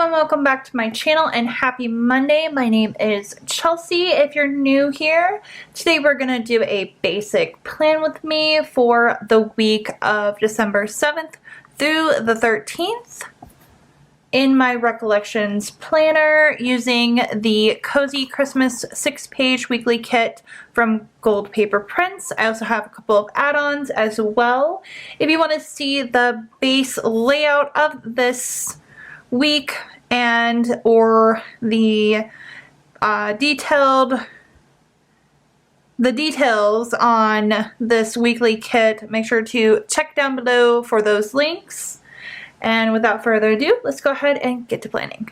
everyone, welcome back to my channel and happy Monday. My name is Chelsea. If you're new here, today we're going to do a basic plan with me for the week of December 7th through the 13th in my Recollections Planner using the Cozy Christmas 6-page weekly kit from GoldPaperPrints. I also have a couple of add-ons as well. If you want to see the base layout of this week and or the details on this weekly kit, make sure to check down below for those links. And without further ado, let's go ahead and get to planning.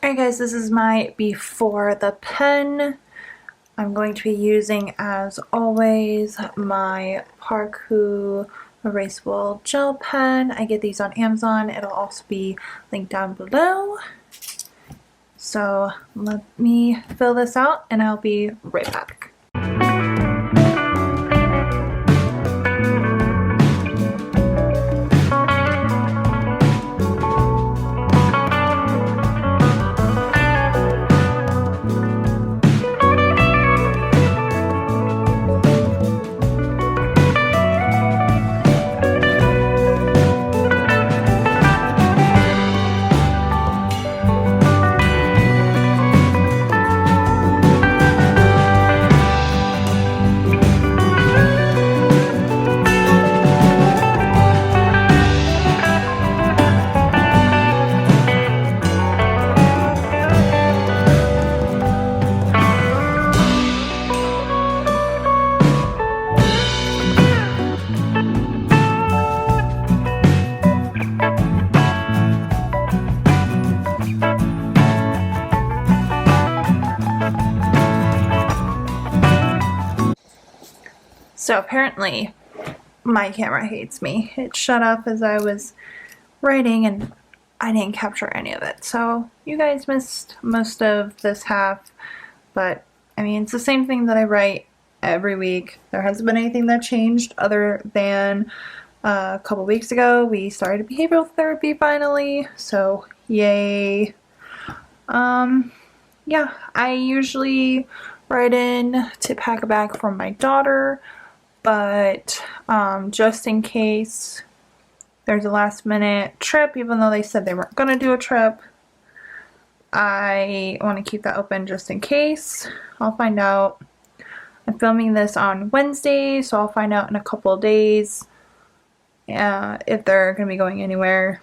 Alright guys, this is my before the pen. I'm going to be using, as always, my Parku erasable gel pen. I get these on Amazon. It'll also be linked down below. So let me fill this out and I'll be right back. So apparently my camera hates me. It shut off as I was writing and I didn't capture any of it. So you guys missed most of this half, but I mean, it's the same thing that I write every week. There hasn't been anything that changed other than a couple weeks ago we started behavioral therapy finally, so yay. Yeah, I usually write in to pack a bag for my daughter, but just in case there's a last minute trip, even though they said they weren't gonna do a trip, I want to keep that open just in case. I'll find out. I'm filming this on Wednesday, so I'll find out in a couple of days if they're gonna be going anywhere.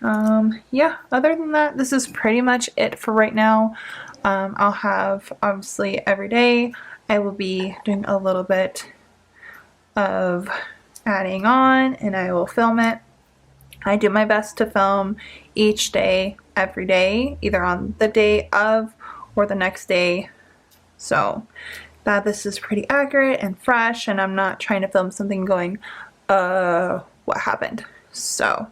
Yeah, other than that, this is pretty much it for right now. I'll have, obviously, every day I will be doing a little bit of adding on and I will film it. I do my best to film each day, every day, either on the day of or the next day, so that this is pretty accurate and fresh and I'm not trying to film something going, what happened? So,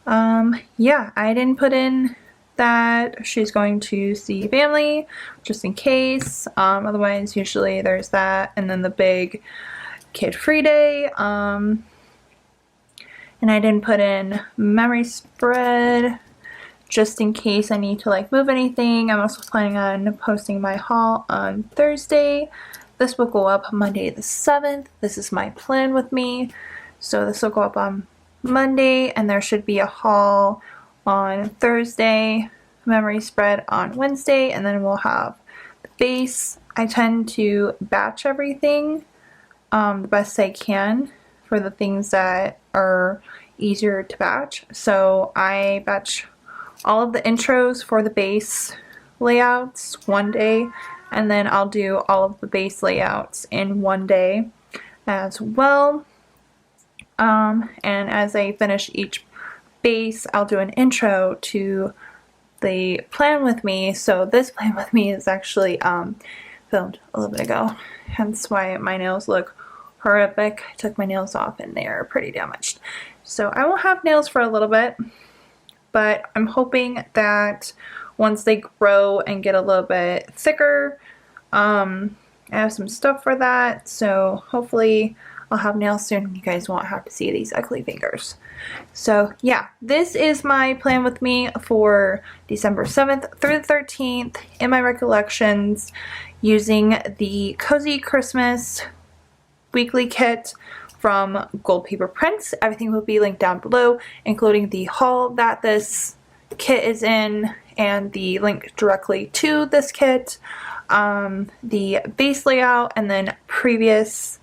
yeah, I didn't put in that she's going to see family just in case. Otherwise, usually there's that and then the big kid-free day. And I didn't put in memory spread just in case I need to like move anything. I'm also planning on posting my haul on Thursday. This will go up Monday the 7th. This is my plan with me. So this will go up on Monday and there should be a haul on Thursday, memory spread on Wednesday, and then we'll have the base. I tend to batch everything the best I can for the things that are easier to batch. So I batch all of the intros for the base layouts one day, and then I'll do all of the base layouts in one day as well. And as I finish each base, I'll do an intro to the plan with me. So this plan with me is actually filmed a little bit ago, hence why my nails look horrific. I took my nails off and they are pretty damaged. So I won't have nails for a little bit, but I'm hoping that once they grow and get a little bit thicker, I have some stuff for that. So hopefully I'll have nails soon and you guys won't have to see these ugly fingers. So yeah, this is my plan with me for December 7th through the 13th in my recollections using the Cozy Christmas weekly kit from GoldPaperPrints. Everything will be linked down below, including the haul that this kit is in and the link directly to this kit, the base layout, and then previous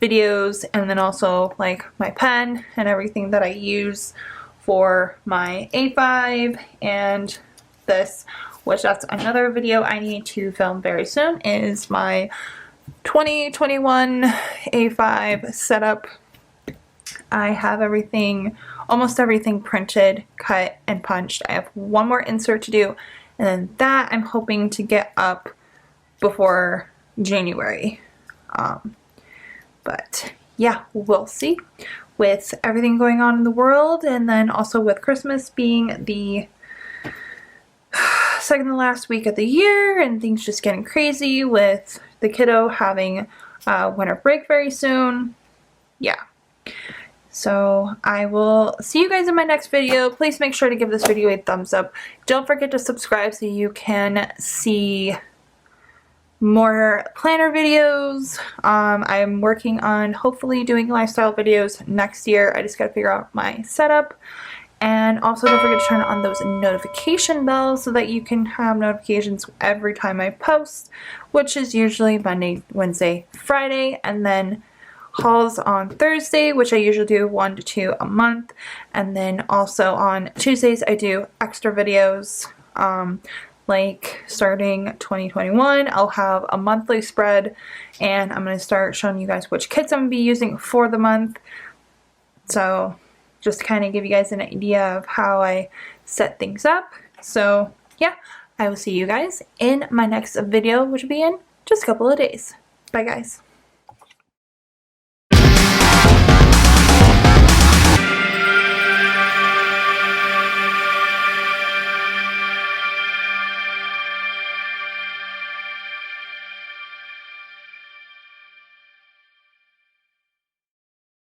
videos, and then also like my pen and everything that I use for my A5 and this, which that's another video I need to film very soon, is my 2021 A5 setup. I have everything, almost everything printed, cut, and punched. I have one more insert to do and then that I'm hoping to get up before January. But yeah, we'll see with everything going on in the world, and then also with Christmas being the second to last week of the year and things just getting crazy with the kiddo having winter break very soon. Yeah. So I will see you guys in my next video. Please make sure to give this video a thumbs up. Don't forget to subscribe so you can see more planner videos. I'm working on hopefully doing lifestyle videos next year. I just gotta figure out my setup. And also don't forget to turn on those notification bells so that you can have notifications every time I post, which is usually Monday, Wednesday, Friday, and then hauls on Thursday, which I usually do 1 to 2 a month. And then also on Tuesdays I do extra videos. Like starting 2021, I'll have a monthly spread, and I'm going to start showing you guys which kits I'm going to be using for the month. So just to kind of give you guys an idea of how I set things up. So yeah, I will see you guys in my next video, which will be in just a couple of days. Bye guys.